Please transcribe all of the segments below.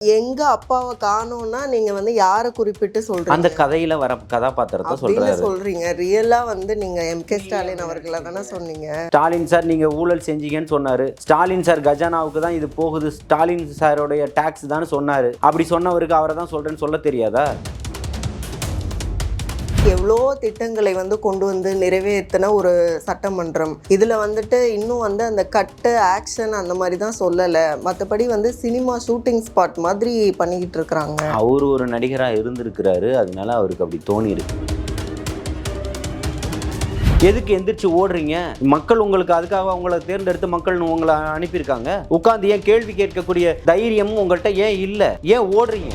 எங்க அப்பாவை காணோம்னா நீங்க வந்து யாரை குறிப்பிட்டு சொல்றீங்க? அந்த கதையில வர கதாபாத்திரத்தை சொல்றீங்க. ரியலா வந்து நீங்க எம்.கே. ஸ்டாலின் அவர்களை தானே சொன்னீங்க. ஸ்டாலின் சார் நீங்க ஊழல் செஞ்சீங்கன்னு சொன்னாரு. ஸ்டாலின் சார் கஜானாவுக்கு தான் இது போகுது, ஸ்டாலின் சாரோடைய டாக்ஸ் தான் சொன்னாரு. அப்படி சொன்னவருக்கு அவரை தான் சொல்றேன்னு சொல்ல தெரியாதா? எவ்வளோ திட்டங்களை வந்து கொண்டு வந்து நிறைவேற்றின ஒரு சட்டமன்றம். இதில் வந்துட்டு இன்னும் வந்து அந்த கட்டு ஆக்ஷன் அந்த மாதிரி தான் சொல்லலை. மற்றபடி வந்து சினிமா ஷூட்டிங் ஸ்பாட் மாதிரி பண்ணிக்கிட்டு இருக்கிறாங்க. அவர் ஒரு நடிகராக இருந்திருக்கிறாரு, அதனால அவருக்கு அப்படி தோணி இருக்கு. எதுக்கு எந்திரிச்சு ஓடுறீங்க? மக்கள் உங்களுக்கு அதுக்காக உங்களை தேர்ந்தெடுத்து மக்கள் உங்களை அனுப்பியிருக்காங்க. உட்காந்து ஏன் கேள்வி கேட்கக்கூடிய தைரியமும் உங்கள்கிட்ட ஏன் இல்லை? ஏன் ஓடுறீங்க?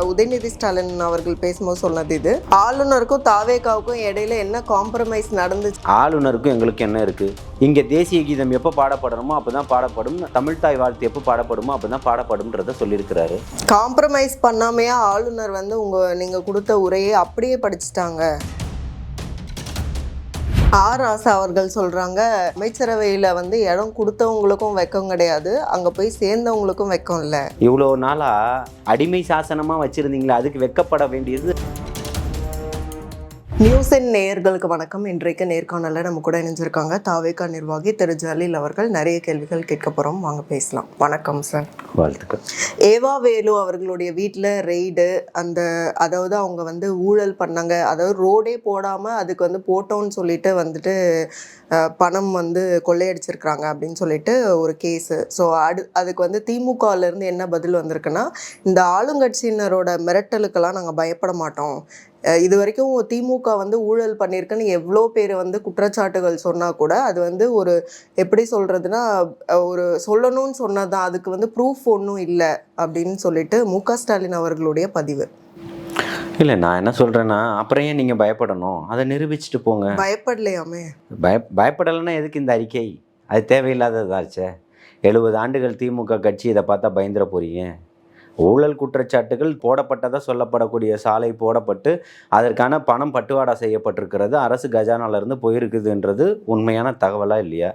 உதயநிதி ஸ்டாலின் அவர்கள் பேசும்போது சொன்னது இது. ஆளுநருக்கும் தாவேகாவுக்கும் இடையில என்ன காம்ப்ரமைஸ் நடந்துச்சு? ஆளுநருக்கும் எங்களுக்கு என்ன இருக்கு? இங்கே தேசிய கீதம் எப்போ பாடப்படணுமோ அப்போ தான் பாடப்படும், தமிழ்தாய் வாழ்த்து எப்போ பாடப்படுமோ அப்போ தான் பாடப்படும்ன்றத சொல்லியிருக்கிறாரு. காம்ப்ரமைஸ் பண்ணாமையா ஆளுநர் வந்து நீங்கள் கொடுத்த உரையை அப்படியே படிச்சுட்டாங்க. ஆர் ராசா அவர்கள் சொல்கிறாங்க, அமைச்சரவையில் வந்து இடம் கொடுத்தவங்களுக்கும் வெக்கம் கிடையாது, அங்கே போய் சேர்ந்தவங்களுக்கும் வெக்கம் இல்லை. இவ்வளோ நாளாக அடிமை சாசனமாக வச்சுருந்தீங்களா, அதுக்கு வெக்கப்பட வேண்டியது. நியூஸ் என் நேயர்களுக்கு வணக்கம். இன்றைக்கு நேர்காணலில் நம்ம கூட இணைஞ்சிருக்காங்க தாவேகா நிர்வாகி திரு ஜலீல் அவர்கள். நிறைய கேள்விகள் கேட்க போகிறோம், வாங்க பேசலாம். வணக்கம் சார். வாழ்த்துக்கள். ஏவா வேலு அவர்களுடைய வீட்டில் ரெய்டு, அதாவது அவங்க வந்து ஊழல் பண்ணாங்க, அதாவது ரோடே போடாமல் அதுக்கு வந்து போட்டோன்னு சொல்லிட்டு வந்துட்டு பணம் வந்து கொள்ளையடிச்சிருக்கிறாங்க அப்படின்னு சொல்லிட்டு ஒரு கேஸு. ஸோ அதுக்கு வந்து திமுகலேருந்து என்ன பதில் வந்திருக்குன்னா, இந்த ஆளுங்கட்சியினரோட மிரட்டலுக்கெல்லாம் நாங்கள் பயப்பட மாட்டோம். இது வரைக்கும் திமுக வந்து ஊழல் பண்ணியிருக்குன்னு எவ்வளோ பேர் வந்து குற்றச்சாட்டுகள் சொன்னால் கூட அது வந்து ஒரு எப்படி சொல்கிறதுனா ஒரு சொல்லணும்னு சொன்னதான், அதுக்கு வந்து ப்ரூஃப் ஒன்றும் இல்லை அப்படின்னு சொல்லிட்டு மு.க. ஸ்டாலின் அவர்களுடைய பதிவு. இல்லை, நான் என்ன சொல்கிறேன்னா, அப்புறம் ஏன் நீங்கள் பயப்படணும்? அதை நிரூபிச்சுட்டு போங்க. பயப்படலையாமே. பயப்படலைன்னா எதுக்கு இந்த அறிக்கை? அது தேவையில்லாததாச்சே. 70 ஆண்டுகள் திமுக கட்சி இதை பார்த்தா பயந்துட போகிறீங்க. ஊழல் குற்றச்சாட்டுகள் போடப்பட்டதாக சொல்லப்படக்கூடிய சாலை போடப்பட்டு அதற்கான பணம் பட்டுவாடா செய்யப்பட்டிருக்கிறது, அரசு கஜானாலேருந்து போயிருக்குதுன்றது உண்மையான தகவலாக இல்லையா?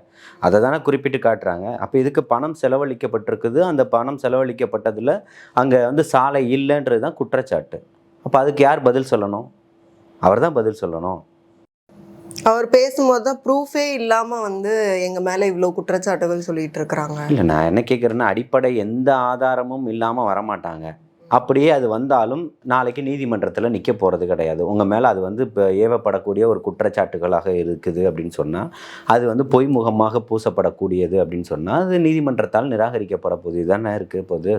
அதை தானே குறிப்பிட்டு காட்டுறாங்க. அப்போ இதுக்கு பணம் செலவழிக்கப்பட்டிருக்குது, அந்த பணம் செலவழிக்கப்பட்டதில் அங்கே வந்து சாலை இல்லைன்றது தான் குற்றச்சாட்டு. அப்போ அதுக்கு யார் பதில் சொல்லணும்? அவர் தான் பதில் சொல்லணும். அவர் பேசும்போது தான் ப்ரூஃபே இல்லாமல் வந்து எங்கள் மேலே இவ்வளோ குற்றச்சாட்டுகள் சொல்லிட்டு இருக்கிறாங்க. இல்லை, நான் என்ன கேட்குறேன்னா, அடிப்படை எந்த ஆதாரமும் இல்லாமல் வரமாட்டாங்க. அப்படியே அது வந்தாலும் நாளைக்கு நீதிமன்றத்தில் நிற்க போகிறது கிடையாது. உங்கள் மேலே அது வந்து இப்போ ஏவப்படக்கூடிய ஒரு குற்றச்சாட்டுகளாக இருக்குது அப்படின்னு சொன்னால், அது வந்து பொய்முகமாக பூசப்படக்கூடியது அப்படின்னு சொன்னால், அது நீதிமன்றத்தால் நிராகரிக்கப்பட போகுது. இதுதானே இருக்குது போது.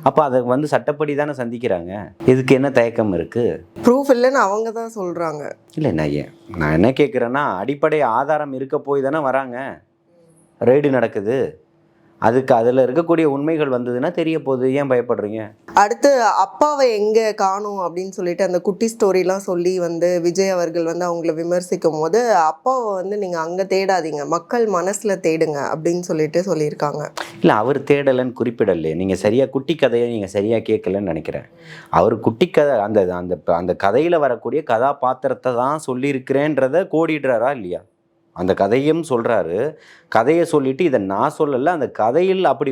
அப்போ அதை வந்து சட்டப்படி தானே சந்திக்கிறாங்க. இதுக்கு என்ன தயக்கம் இருக்குது? ப்ரூஃப் இல்லைன்னு அவங்க தான் சொல்கிறாங்க. இல்லை, நான் என்ன கேட்குறேன்னா, அடிப்படை ஆதாரம் இருக்க போய் தானே வராங்க. ரெய்டு நடக்குது, அதுக்கு அதில் இருக்கக்கூடிய உண்மைகள் வந்ததுன்னா தெரிய போகுது. ஏன் பயப்படுறீங்க? அடுத்து அப்பாவை எங்கே காணும் அப்படின்னு சொல்லிட்டு அந்த குட்டி ஸ்டோரிலாம் சொல்லி வந்து விஜய் அவர்கள் வந்து அவங்கள விமர்சிக்கும் போது, அப்பாவை வந்து நீங்கள் அங்கே தேடாதீங்க, மக்கள் மனசில் தேடுங்க அப்படின்னு சொல்லிட்டு சொல்லியிருக்காங்க. இல்லை, அவர் தேடலைன்னு குறிப்பிடலையே. நீங்கள் சரியாக குட்டி கதையை நீங்கள் சரியாக கேட்கலன்னு நினைக்கிறேன். அவர் குட்டி கதை அந்த அந்த அந்த கதையில் வரக்கூடிய கதாபாத்திரத்தை தான் சொல்லியிருக்கிறேன்றதை கோடிடுறாரா இல்லையா? அந்த கதையும் சொல்கிறாரு. கதையை சொல்லிவிட்டு இதை நான் சொல்லலை, அந்த கதையில் அப்படி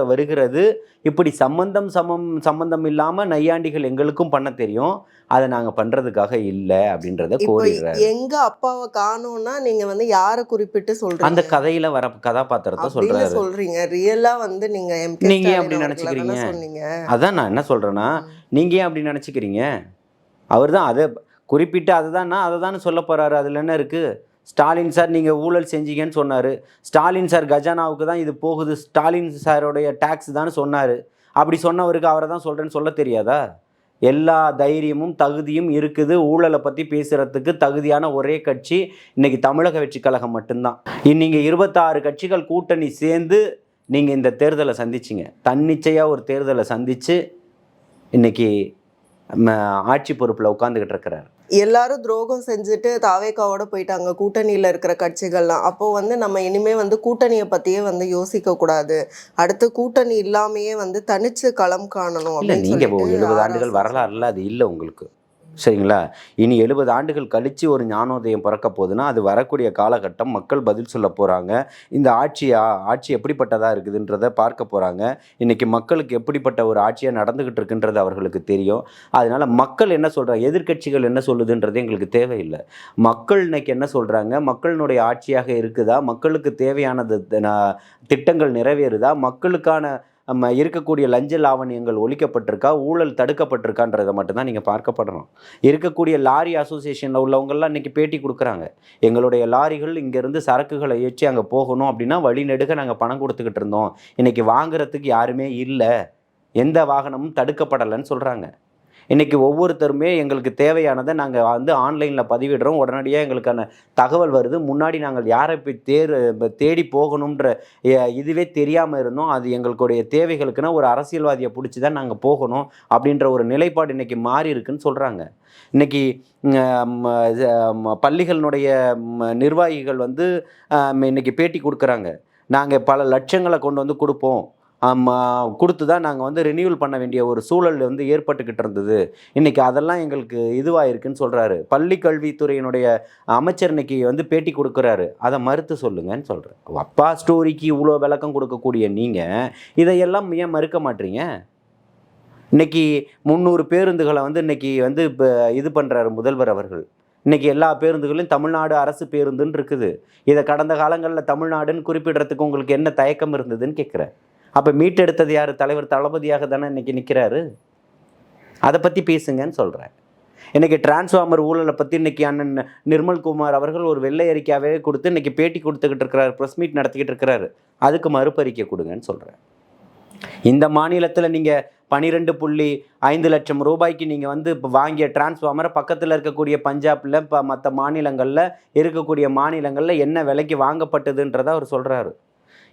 வருகிறது இப்படி சம்பந்தம் இல்லாமல் நையாண்டிகள் எங்களுக்கும் பண்ண தெரியும், அதை நாங்கள் பண்ணுறதுக்காக இல்லை அப்படின்றத கோரிடுறாரு. எங்கள் அப்பாவை காணோம்னா நீங்கள் வந்து யாரை குறிப்பிட்டு சொல்கிறீங்க? அந்த கதையில் வர கதாபாத்திரத்தை சொல்கிறீங்க. ரியலாக வந்து நீங்கள் ஏன் அப்படி நினச்சிக்கிறீங்க? அதான் நான் என்ன சொல்கிறேன்னா, நீங்கள் ஏன் அப்படி நினச்சிக்கிறீங்க? அவர் தான் அதை குறிப்பிட்டு அதை தானே சொல்ல போகிறாரு. அதில் என்ன இருக்குது? ஸ்டாலின் சார் நீங்கள் ஊழல் செஞ்சீங்கன்னு சொன்னார். ஸ்டாலின் சார் கஜானாவுக்கு தான் இது போகுது, ஸ்டாலின் சாரோடைய டாக்ஸ் தான் சொன்னார். அப்படி சொன்னவருக்கு அவரை தான் சொல்கிறேன்னு சொல்ல தெரியாதா? எல்லா தைரியமும் தகுதியும் இருக்குது. ஊழலை பற்றி பேசுகிறதுக்கு தகுதியான ஒரே கட்சி இன்றைக்கி தமிழக வெற்றி கழகம் மட்டும்தான். நீங்கள் 26 கட்சிகள் கூட்டணி சேர்ந்து நீங்கள் இந்த தேர்தலை சந்திச்சிங்க. தன்னிச்சையாக ஒரு தேர்தலை சந்தித்து இன்றைக்கி ஆட்சி பொறுப்பில் உட்காந்துக்கிட்டு இருக்கிறார். எல்லாரும் துரோகம் செஞ்சுட்டு தாவேகாவோட போயிட்டாங்க கூட்டணியில் இருக்கிற கட்சிகள்லாம். அப்போது வந்து நம்ம இனிமேல் வந்து கூட்டணியை பற்றியே வந்து யோசிக்கக்கூடாது, அடுத்து கூட்டணி இல்லாமையே வந்து தனிச்சு களம் காணணும். இல்லை, நீங்கள் 70 ஆண்டுகள் வரலாறுல அது இல்லை உங்களுக்கு. சரிங்களா? இனி 70 ஆண்டுகள் கழித்து ஒரு ஞானோதயம் பிறக்க போகுதுன்னா அது வரக்கூடிய காலகட்டம் மக்கள் பதில் சொல்ல போகிறாங்க. இந்த ஆட்சி எப்படிப்பட்டதாக இருக்குதுன்றதை பார்க்க போகிறாங்க. இன்றைக்கி மக்களுக்கு எப்படிப்பட்ட ஒரு ஆட்சியாக நடந்துக்கிட்டு இருக்குன்றது அவர்களுக்கு தெரியும். அதனால் மக்கள் என்ன சொல்கிறாங்க, எதிர்க்கட்சிகள் என்ன சொல்லுதுன்றது எங்களுக்கு தேவையில்லை. மக்கள் இன்னைக்கு என்ன சொல்கிறாங்க, மக்களினுடைய ஆட்சியாக இருக்குதா, மக்களுக்கு தேவையானது திட்டங்கள் நிறைவேறுதா, மக்களுக்கான இருக்கக்கூடிய லஞ்ச லாவணியங்கள் ஒழிக்கப்பட்டிருக்கா, ஊழல் தடுக்கப்பட்டிருக்கான்றதை மட்டும்தான் நீங்கள் பார்க்கப்படணும். இருக்கக்கூடிய லாரி அசோசியேஷனில் உள்ளவங்கள்லாம் இன்றைக்கி பேட்டி கொடுக்குறாங்க. எங்களுடைய லாரிகள் இங்கேருந்து சரக்குகளை ஏற்றி அங்கே போகணும் அப்படின்னா வழிநெடுக நாங்கள் பணம் கொடுத்துக்கிட்டு இருந்தோம். இன்றைக்கி வாங்குறதுக்கு யாருமே இல்லை, எந்த வாகனமும் தடுக்கப்படலைன்னு சொல்கிறாங்க. இன்றைக்கி ஒவ்வொருத்தருமே எங்களுக்கு தேவையானதை நாங்கள் ஆன்லைனில் பதிவிடுறோம், உடனடியாக எங்களுக்கான தகவல் வருது. முன்னாடி நாங்கள் யாரை போய் தேடி போகணுன்ற இதுவே தெரியாமல் இருந்தோம். அது எங்களுடைய தேவைகளுக்குன்னா ஒரு அரசியல்வாதியை பிடிச்சி தான் நாங்கள் போகணும் அப்படின்ற ஒரு நிலைப்பாடு இன்றைக்கி மாறி இருக்குன்னு சொல்கிறாங்க. இன்றைக்கி பள்ளிகளினுடைய நிர்வாகிகள் இன்றைக்கி பேட்டி கொடுக்குறாங்க. நாங்கள் பல லட்சங்களை கொண்டு வந்து கொடுப்போம், கொடுத்து தான் நாங்கள் ரினியூவல் பண்ண வேண்டிய ஒரு சூழல் ஏற்பட்டுக்கிட்டு இருந்தது. இன்றைக்கி அதெல்லாம் எங்களுக்கு இதுவாகிருக்குன்னு சொல்கிறாரு. பள்ளி கல்வித்துறையினுடைய அமைச்சர் இன்றைக்கி பேட்டி கொடுக்குறாரு. அதை மறுத்து சொல்லுங்கன்னு சொல்கிறேன். அப்பா ஸ்டோரிக்கு இவ்வளோ விளக்கம் கொடுக்கக்கூடிய நீங்கள் இதையெல்லாம் ஏன் மறுக்க மாட்டீங்க? இன்றைக்கி 300 பேருந்துகளை இன்றைக்கி இப்போ இது பண்ணுறாரு முதல்வர் அவர்கள். இன்றைக்கி எல்லா பேருந்துகளையும் தமிழ்நாடு அரசு பேருந்துன்னு இருக்குது. இதை கடந்த காலங்களில் தமிழ்நாடுன்னு குறிப்பிடுறதுக்கு உங்களுக்கு என்ன தயக்கம் இருந்ததுன்னு கேட்குறேன். அப்போ மீட்டெடுத்தது யார்? தலைவர் தளபதியாக தானே இன்றைக்கி நிற்கிறாரு. அதை பற்றி பேசுங்கன்னு சொல்கிறேன். இன்றைக்கி டிரான்ஸ்ஃபார்மர் ஊழலை பற்றி இன்றைக்கி அண்ணன் நிர்மல்குமார் அவர்கள் ஒரு வெள்ளை அறிக்கையாகவே கொடுத்து இன்றைக்கி பேட்டி கொடுத்துக்கிட்டு இருக்கிறார், ப்ரெஸ் மீட் நடத்திக்கிட்டு இருக்கிறாரு. அதுக்கு மறுப்பறிக்கை கொடுங்கன்னு சொல்கிறேன். இந்த மாநிலத்தில் நீங்கள் 12.5 லட்சம் ரூபாய்க்கு நீங்கள் இப்போ வாங்கிய டிரான்ஸ்ஃபார்மரை பக்கத்தில் இருக்கக்கூடிய பஞ்சாபில் இப்போ மற்ற மாநிலங்களில் இருக்கக்கூடிய மாநிலங்களில் என்ன விலைக்கு வாங்கப்பட்டதுன்றதை அவர் சொல்கிறாரு.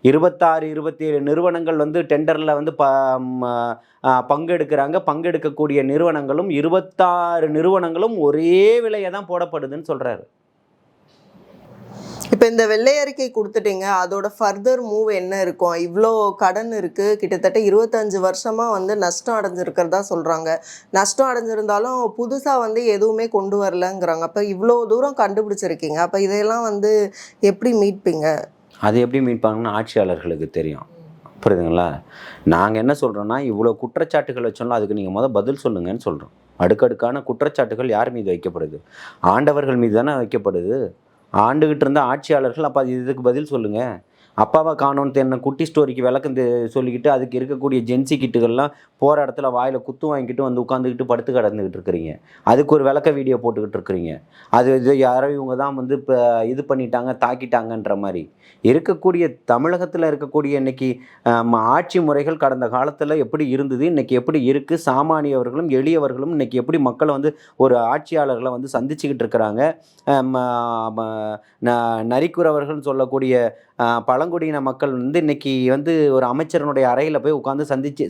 26-27 நிறுவனங்கள் டெண்டரில் பங்கெடுக்கிறாங்க. பங்கெடுக்கக்கூடிய நிறுவனங்களும் 26 நிறுவனங்களும் ஒரே விலையை தான் போடப்படுதுன்னு சொல்கிறாரு. இப்போ இந்த வெள்ளை அறிக்கை கொடுத்துட்டீங்க, அதோட ஃபர்தர் மூவ் என்ன இருக்கும்? இவ்வளோ கடன் இருக்குது, கிட்டத்தட்ட 25 வருஷமாக நஷ்டம் அடைஞ்சிருக்கிறதா சொல்கிறாங்க. நஷ்டம் அடைஞ்சிருந்தாலும் புதுசாக எதுவுமே கொண்டு வரலங்கிறாங்க. அப்போ இவ்வளோ தூரம் கண்டுபிடிச்சிருக்கீங்க, அப்போ இதையெல்லாம் எப்படி மீட்பீங்க? அது எப்படி மீட்பாங்கன்னு ஆட்சியாளர்களுக்கு தெரியும். புரியுதுங்களா? நாங்கள் என்ன சொல்கிறோன்னா, இவ்வளோ குற்றச்சாட்டுகள் வச்சோம்னா அதுக்கு நீங்கள் பதில் சொல்லுங்கன்னு சொல்கிறோம். அடுக்கடுக்கான குற்றச்சாட்டுகள் யார் மீது வைக்கப்படுது? ஆண்டவர்கள் மீது தானே வைக்கப்படுது. ஆண்டுகிட்டு இருந்த ஆட்சியாளர்கள் அப்போ இதுக்கு பதில் சொல்லுங்கள். அப்பாவை காணோன்னு என்ன குட்டி ஸ்டோரிக்கு விளக்கம் சொல்லிக்கிட்டு அதுக்கு இருக்கக்கூடிய ஜென்சி கிட்டுகள்லாம் போகிற இடத்துல வாயில் குத்து வாங்கிக்கிட்டு உட்காந்துக்கிட்டு படுத்து கிடந்துக்கிட்டு இருக்கிறீங்க. அதுக்கு ஒரு விளக்க வீடியோ போட்டுக்கிட்டு இருக்கிறீங்க. இது யாரோ இவங்க தான் இப்போ இது பண்ணிட்டாங்க, தாக்கிட்டாங்கன்ற மாதிரி இருக்கக்கூடிய தமிழகத்தில் இருக்கக்கூடிய இன்றைக்கி ஆட்சி முறைகள் கடந்த காலத்தில் எப்படி இருந்தது, இன்றைக்கி எப்படி இருக்குது, சாமானியவர்களும் எளியவர்களும் இன்றைக்கி எப்படி மக்களை ஒரு ஆட்சியாளர்களை சந்திச்சுக்கிட்டு இருக்கிறாங்க. நரிக்குறவர்கள் சொல்லக்கூடிய பழங்குடியின மக்கள் இன்றைக்கி ஒரு அமைச்சரனுடைய அறையில் போய் உட்காந்து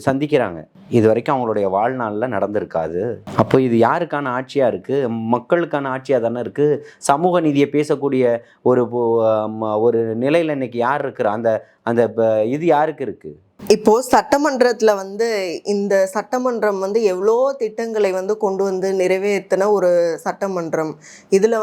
சந்திக்கிறாங்க. இது வரைக்கும் அவங்களுடைய வாழ்நாளில் நடந்திருக்காது. அப்போ இது யாருக்கான ஆட்சியாக இருக்குது? மக்களுக்கான ஆட்சியாக தானே இருக்குது. சமூக நீதியை பேசக்கூடிய ஒரு நிலையில் இன்றைக்கி யார் இருக்கிற? அந்த இது யாருக்கு இருக்குது? இப்போ சட்டமன்றத்தில் இந்த சட்டமன்றம் எவ்வளோ திட்டங்களை கொண்டு நிறைவேற்றின ஒரு சட்டமன்றம். இதில்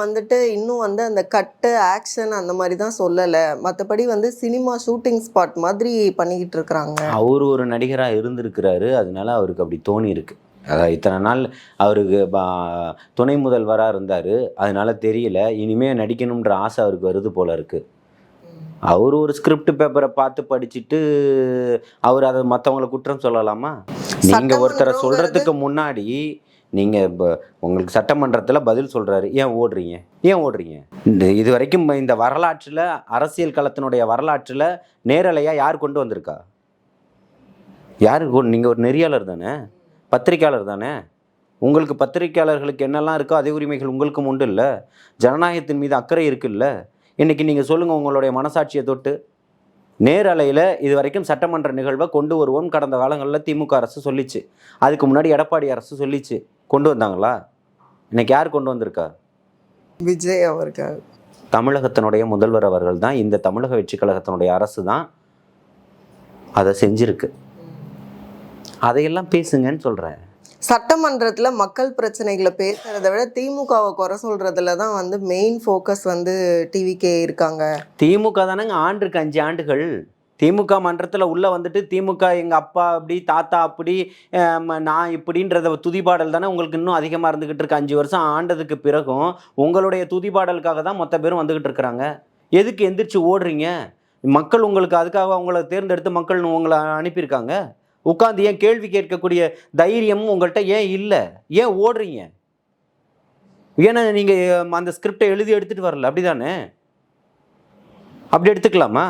இன்னும் அந்த கட்டு ஆக்ஷன் அந்த மாதிரி தான் சொல்லலை. மற்றபடி சினிமா ஷூட்டிங் ஸ்பாட் மாதிரி பண்ணிக்கிட்டு இருக்கிறாங்க. அவர் ஒரு நடிகராக இருந்திருக்கிறாரு, அதனால அவருக்கு அப்படி தோணி இருக்கு. அதாவது இத்தனை நாள் அவருக்கு துணை முதல்வராக இருந்தார், அதனால தெரியல. இனிமேல் நடிக்கணுன்ற ஆசை அவருக்கு வருது போல இருக்குது. அவர் ஒரு ஸ்கிரிப்ட் பேப்பரை பார்த்து படிச்சுட்டு அவர் அதை மற்றவங்களை குற்றம் சொல்லலாமா? நீங்கள் ஒருத்தரை சொல்கிறதுக்கு முன்னாடி நீங்கள் இப்போ உங்களுக்கு சட்டமன்றத்தில் பதில் சொல்கிறாரு, ஏன் ஓடுறீங்க? இது வரைக்கும் இந்த வரலாற்றில், அரசியல் களத்தினுடைய வரலாற்றில் நேரலையாக யார் கொண்டு வந்திருக்கா? நீங்கள் ஒரு நெறியாளர் தானே, பத்திரிக்கையாளர் தானே. உங்களுக்கு பத்திரிக்கையாளர்களுக்கு என்னெல்லாம் இருக்கோ அதே உரிமைகள் உங்களுக்கும் உண்டு இல்லை? ஜனநாயகத்தின் மீது அக்கறை இருக்குல்ல? இன்றைக்கி நீங்கள் சொல்லுங்கள், உங்களுடைய மனசாட்சியை தொட்டு. நேரலையில் இது வரைக்கும் சட்டமன்ற நிகழ்வை கொண்டு வருவோம் கடந்த காலங்களில் திமுக அரசு சொல்லிச்சு. அதுக்கு முன்னாடி எடப்பாடி அரசு சொல்லிச்சு. கொண்டு வந்தாங்களா? இன்றைக்கி யார் கொண்டு வந்திருக்கா? விஜய் அவர்கள். தமிழகத்தினுடைய முதல்வர் அவர்கள் தான், இந்த தமிழக வெற்றி கழகத்தினுடைய அரசு தான் அதை செஞ்சிருக்கு. அதையெல்லாம் பேசுங்கன்னு சொல்கிறேன். சட்டமன்றத்துல மக்கள் பிரச்சனைகளை பேசுறதை விட திமுகவை குறை சொல்றதுல தான் வந்து மெயின் ஃபோக்கஸ் வந்து டிவிக்கே இருக்காங்க. திமுக தானேங்க ஆண்டிருக்கு 5 ஆண்டுகள். திமுக மன்றத்தில் உள்ளே வந்துட்டு திமுக எங்கள் அப்பா அப்படி தாத்தா அப்படி நான் இப்படின்றத துதிபாடல் தானே உங்களுக்கு இன்னும் அதிகமாக இருந்துக்கிட்டு இருக்கு. 5 வருஷம் ஆண்டதுக்கு பிறகும் உங்களுடைய துதிபாடலுக்காக தான் மொத்த பேரும் வந்துக்கிட்டு இருக்கிறாங்க. எதுக்கு எந்திரிச்சு ஓடுறீங்க? மக்கள் உங்களுக்கு அதுக்காக உங்களை தேர்ந்தெடுத்து மக்கள் உங்களை அனுப்பியிருக்காங்க. உட்காந்து ஏன் கேள்வி கேட்கக்கூடிய தைரியமும் உங்கள்கிட்ட ஏன் இல்லை? ஏன் ஓடுறீங்க? ஏன்னா நீங்கள் அந்த ஸ்கிரிப்டை எழுதி எடுத்துகிட்டு வரல, அப்படி தானே? அப்படி எடுத்துக்கலாமா?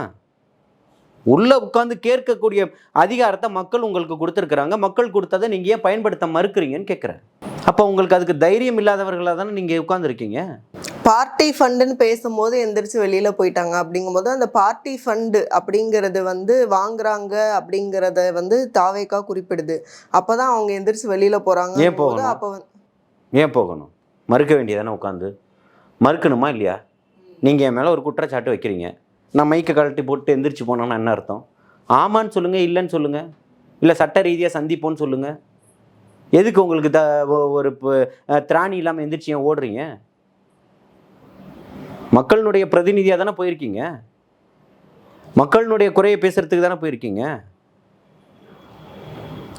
உள்ளே உட்காந்து கேட்கக்கூடிய அதிகாரத்தை மக்கள் உங்களுக்கு கொடுத்துருக்குறாங்க. மக்கள் கொடுத்ததை நீங்கள் ஏன் பயன்படுத்த மறுக்கிறீங்கன்னு கேட்குறேன். அப்போ உங்களுக்கு அதுக்கு தைரியம் இல்லாதவர்களாக தானே நீங்கள் உட்காந்துருக்கீங்க. பார்ட்டி ஃபண்டுன்னு பேசும்போது எந்திரிச்சு வெளியில போயிட்டாங்க. அப்படிங்கும்போது அந்த பார்ட்டி ஃபண்டு அப்படிங்கிறது வந்து வாங்குறாங்க அப்படிங்கிறத வந்து தாவேக்கா குறிப்பிடுது. அப்போதான் அவங்க எந்திரிச்சு வெளியில போறாங்க. ஏன் போகணும்? அப்போ ஏன் போகணும்? மறுக்க வேண்டியதானே உட்காந்து? மறுக்கணுமா இல்லையா? நீங்கள் என் மேலே ஒரு குற்றச்சாட்டு வைக்கிறீங்க, நான் மைக்கை கழட்டி போட்டு எந்திரிச்சு போனோன்னா என்ன அர்த்தம்? ஆமான்னு சொல்லுங்கள், இல்லைன்னு சொல்லுங்கள், இல்லை சட்ட ரீதியாக சந்திப்போன்னு சொல்லுங்கள். எதுக்கு உங்களுக்கு ஒரு திராணி இல்லாமல் எந்திரிச்சு ஏன் ஓடுறீங்க? மக்களுடைய பிரதிநிதியாக தானே போயிருக்கீங்க. மக்களுடைய குறையை பேசுறதுக்கு தானே போயிருக்கீங்க.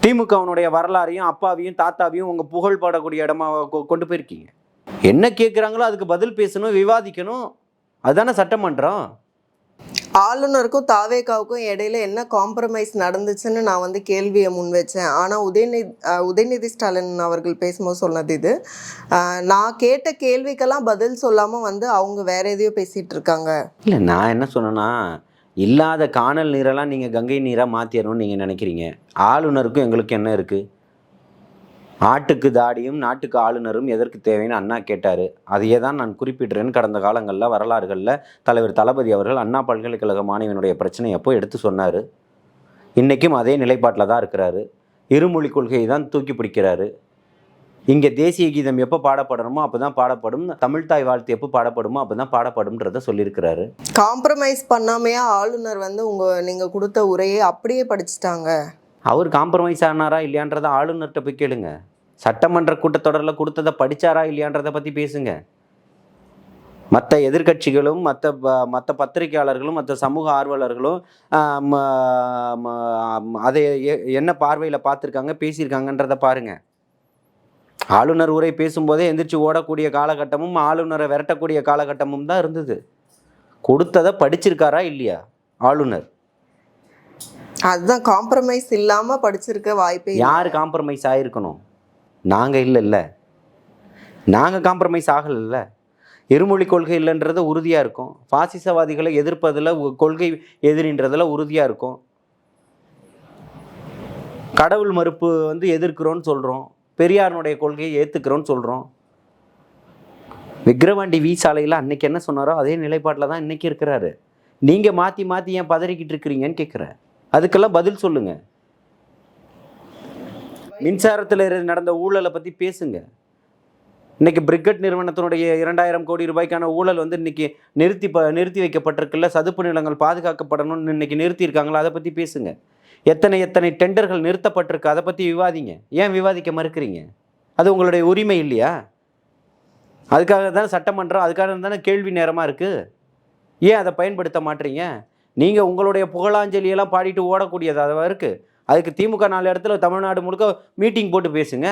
திமுகவினுடைய வரலாறையும் அப்பாவையும் தாத்தாவையும் உங்கள் புகழ் பாடக்கூடிய இடமா கொண்டு போயிருக்கீங்க. என்ன கேட்குறாங்களோ அதுக்கு பதில் பேசணும், விவாதிக்கணும். அதுதானே சட்டமன்றம். ஆளுநருக்கும் தாவேக்காவுக்கும் இடையில என்ன காம்ப்ரமைஸ் நடந்துச்சுன்னு நான் வந்து கேள்வியை முன் வச்சேன். ஆனால் உதயநிதி ஸ்டாலின் அவர்கள் பேசும்போது சொன்னது இது. நான் கேட்ட கேள்விக்கெல்லாம் பதில் சொல்லாமல் வந்து அவங்க வேற எதையோ பேசிகிட்டு இருக்காங்க. இல்லை, நான் என்ன சொன்னேன்னா, இல்லாத காணல் நீரெல்லாம் நீங்கள் கங்கை நீராக மாற்றிடணும்னு நீங்கள் நினைக்கிறீங்க. ஆளுநருக்கும் எங்களுக்கு என்ன இருக்குது? ஆட்டுக்கு தாடியும் நாட்டுக்கு ஆளுநரும் எதற்கு தேவைன்னு அண்ணா கேட்டார். அதையே தான் நான் குறிப்பிடுறேன்னு கடந்த காலங்களில் வரலாறுகளில் தலைவர் தளபதி அவர்கள் அண்ணா பல்கலைக்கழக மாணவியினுடைய பிரச்சனை எப்போ எடுத்து சொன்னார். இன்றைக்கும் அதே நிலைப்பாட்டில் தான் இருக்கிறாரு. இருமொழி கொள்கையை தான் தூக்கி பிடிக்கிறாரு. இங்கே தேசிய கீதம் எப்போ பாடப்படணுமோ அப்போ தான் பாடப்படும், தமிழ்தாய் வாழ்த்து எப்போ பாடப்படுமோ அப்போ தான் பாடப்படும்ன்றத சொல்லியிருக்கிறாரு. காம்ப்ரமைஸ் பண்ணாமையா ஆளுநர் வந்து நீங்கள் கொடுத்த உரையை அப்படியே படிச்சுட்டாங்க. அவர் காம்ப்ரமைஸ் ஆனாரா இல்லையான்றதை ஆளுநர்கிட்ட போய் கேளுங்க. சட்டமன்ற கூட்டத்தொடரில் கொடுத்ததை படித்தாரா இல்லையான்றதை பற்றி பேசுங்க. மற்ற எதிர்கட்சிகளும் மற்ற பத்திரிகையாளர்களும் மற்ற சமூக ஆர்வலர்களும் அதை என்ன பார்வையில் பார்த்துருக்காங்க, பேசியிருக்காங்கன்றதை பாருங்கள். ஆளுநர் உரை பேசும்போதே எந்திரிச்சு ஓடக்கூடிய காலகட்டமும் ஆளுநரை விரட்டக்கூடிய காலகட்டமும் தான் இருந்தது. கொடுத்ததை படிச்சிருக்காரா இல்லையா ஆளுநர்? அதுதான் காம்ப்ரமைஸ் இல்லாமல் படிச்சிருக்க வாய்ப்பே. யார் காம்ப்ரமைஸ் ஆகிருக்கணும்? நாங்கள் இல்லைல்ல, நாங்கள் காம்ப்ரமைஸ் ஆகலைல்ல. இருமொழி கொள்கை இல்லைன்றது உறுதியாக இருக்கும். பாசிசவாதிகளை எதிர்ப்பதில் கொள்கை எதிரின்றதில் உறுதியாக இருக்கும். கடவுள் மறுப்பு வந்து எதிர்க்கிறோன்னு சொல்கிறோம், பெரியாருடைய கொள்கையை ஏற்றுக்கிறோன்னு சொல்கிறோம். விக்கிரவாண்டி வி சாலையில் அன்னைக்கு என்ன சொன்னாரோ அதே நிலைப்பாட்டில் தான் இன்றைக்கி இருக்கிறாரு. நீங்கள் மாற்றி மாற்றி ஏன் பதறிக்கிட்டு இருக்கிறீங்கன்னு கேட்குறேன். அதுக்கெல்லாம் பதில் சொல்லுங்கள். மின்சாரத்தில் நடந்த ஊழலை பற்றி பேசுங்க. இன்றைக்கி பிரிகட் நிறுவனத்தினுடைய 2000 கோடி ரூபாய்க்கான ஊழல் வந்து இன்றைக்கி நிறுத்தி வைக்கப்பட்டிருக்குல்ல. சதுப்பு நிலங்கள் பாதுகாக்கப்படணும்னு இன்றைக்கி நிறுத்தியிருக்காங்களா, அதை பற்றி பேசுங்க. எத்தனை டெண்டர்கள் நிறுத்தப்பட்டிருக்கு, அதை பற்றி விவாதிங்க. ஏன் விவாதிக்க மறுக்கிறீங்க? அது உங்களுடைய உரிமை இல்லையா? அதுக்காக தானே சட்டமன்றம், அதுக்காக தானே கேள்வி நேரமாக இருக்குது. ஏன் அதை பயன்படுத்த மாட்டீங்க? நீங்கள் உங்களுடைய புகழாஞ்சலியெல்லாம் பாடிட்டு ஓடக்கூடியதாக இருக்குது. அதுக்கு திமுக 4 இடத்துல தமிழ்நாடு முழுக்க மீட்டிங் போட்டு பேசுங்க.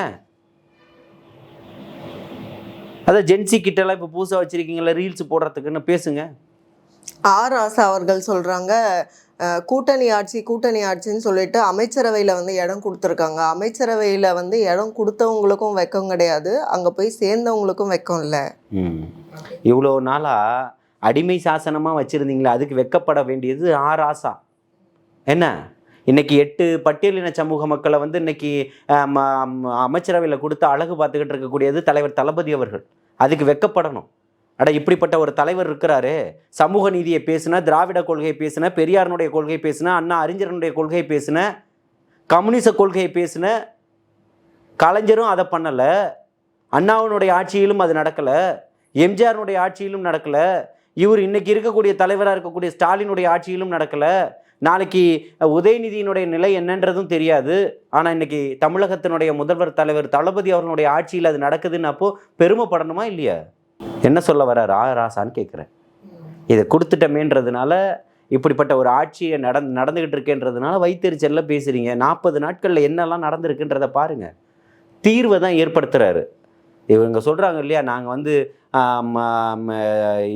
அதை ஜென்சி கிட்டலாம் இப்போ புதுசாக வச்சுருக்கீங்களா ரீல்ஸ் போடுறதுக்குன்னு பேசுங்க. ஆர் ராசா அவர்கள் சொல்கிறாங்க, கூட்டணி ஆட்சின்னு சொல்லிட்டு அமைச்சரவையில் வந்து இடம் கொடுத்துருக்காங்க. அமைச்சரவையில் வந்து இடம் கொடுத்தவங்களுக்கும் வெக்கம் கிடையாது, அங்கே போய் சேர்ந்தவங்களுக்கும் வெக்கம் இல்லை. இவ்வளோ நாளாக அடிமை சாசனமாக வச்சுருந்தீங்களே, அதுக்கு வெக்கப்பட வேண்டியது ஆர் ராசா. என்ன இன்னைக்கு 8 பட்டியலின சமூக மக்களை வந்து இன்னைக்கு அமைச்சரவையில் கொடுத்து அழகு பார்த்துக்கிட்டு இருக்கக்கூடியது தலைவர் தளபதி அவர்கள். அதுக்கு வெக்கப்படணும். அட, இப்படிப்பட்ட ஒரு தலைவர் இருக்கிறாரு. சமூக நீதியை பேசுன, திராவிட கொள்கையை பேசுன, பெரியாரனுடைய கொள்கையை பேசுன, அண்ணா அறிஞரனுடைய கொள்கையை பேசுன, கம்யூனிச கொள்கையை பேசுன. கலைஞரும் அதை பண்ணலை. அண்ணாவினுடைய ஆட்சியிலும் அது நடக்கலை. எம்ஜிஆருடைய ஆட்சியிலும் நடக்கலை. இவர் இன்னைக்கு இருக்கக்கூடிய தலைவராக இருக்கக்கூடிய ஸ்டாலினுடைய ஆட்சியிலும் நடக்கலை. நாளைக்கு உதயநிதியினுடைய நிலை என்னன்றதும் தெரியாது. ஆனால் இன்னைக்கு தமிழகத்தினுடைய முதல்வர் தலைவர் தளபதி அவர்களுடைய ஆட்சியில் அது நடக்குதுன்னு அப்போ பெருமைப்படணுமா இல்லையா? என்ன சொல்ல வர்றாரு ராசான்னு கேட்குறேன். இதை கொடுத்துட்டமேன்றதுனால இப்படிப்பட்ட ஒரு ஆட்சியை நடந்துகிட்டு இருக்கேன்றதுனால வைத்தறிச்சலில் பேசுகிறீங்க. 40 நாட்களில் என்னெல்லாம் நடந்திருக்குன்றதை பாருங்கள். தீர்வை தான் ஏற்படுத்துகிறாரு. இவங்க சொல்கிறாங்க இல்லையா, நாங்கள் வந்து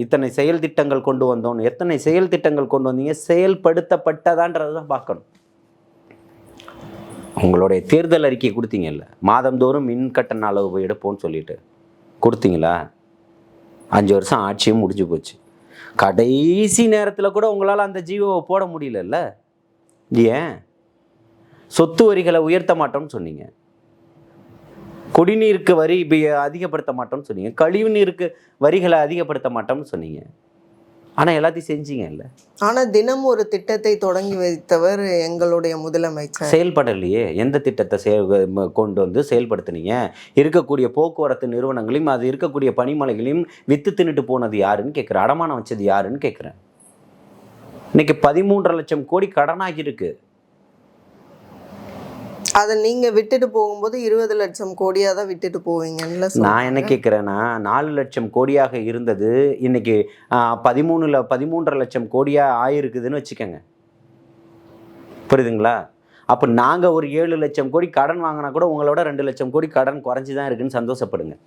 இத்தனை செயல் திட்டங்கள் கொண்டு வந்தோம். எத்தனை செயல் திட்டங்கள் கொண்டு வந்தீங்க? செயல்படுத்தப்பட்டதான்றது தான் பார்க்கணும். உங்களுடைய தேர்தல் அறிக்கை கொடுத்தீங்கல்ல, மாதந்தோறும் மின் கட்டண அளவு எடுப்போம்னு சொல்லிட்டு கொடுத்தீங்களா? 5 வருஷம் ஆட்சியும் முடிஞ்சு போச்சு. கடைசி நேரத்தில் கூட உங்களால் அந்த ஜீவோவை போட முடியலல்ல. ஏன்? சொத்து வரிகளை உயர்த்த மாட்டோம்னு சொன்னீங்க, குடிநீருக்கு வரி அதிகப்படுத்த மாட்டோம்னு சொன்னீங்க, கழிவு நீருக்கு வரிகளை அதிகப்படுத்த மாட்டோம்னு சொன்னீங்க. ஆனால் எல்லாத்தையும் செஞ்சீங்க இல்லை. ஆனால் தினம் ஒரு திட்டத்தை தொடங்கி வைத்தவர் எங்களுடைய முதலமைச்சர். செயல்படலையே. எந்த திட்டத்தை கொண்டு வந்து செயல்படுத்தினீங்க? இருக்கக்கூடிய போக்குவரத்து நிறுவனங்களையும் அது இருக்கக்கூடிய பனிமலைகளையும் வித்து தின்னுட்டு போனது யாருன்னு கேட்குறேன். அடமானம் வச்சது யாருன்னு கேட்குறேன். இன்னைக்கு 13.5 லட்சம் கோடி கடனாகி இருக்கு. அதை நீங்கள் விட்டுட்டு போகும்போது 20 லட்சம் கோடியாக தான் விட்டுட்டு போவீங்கன்னு நான் என்ன கேட்குறேன்னா, 4 லட்சம் கோடியாக இருந்தது இன்னைக்கு 13.5 லட்சம் கோடியாக ஆயிருக்குதுன்னு வச்சுக்கோங்க. புரியுதுங்களா? அப்போ நாங்கள் ஒரு 7 லட்சம் கோடி கடன் வாங்கினா கூட உங்களோட 2 லட்சம் கோடி கடன் குறைஞ்சி தான் இருக்குன்னு சந்தோஷப்படுங்க.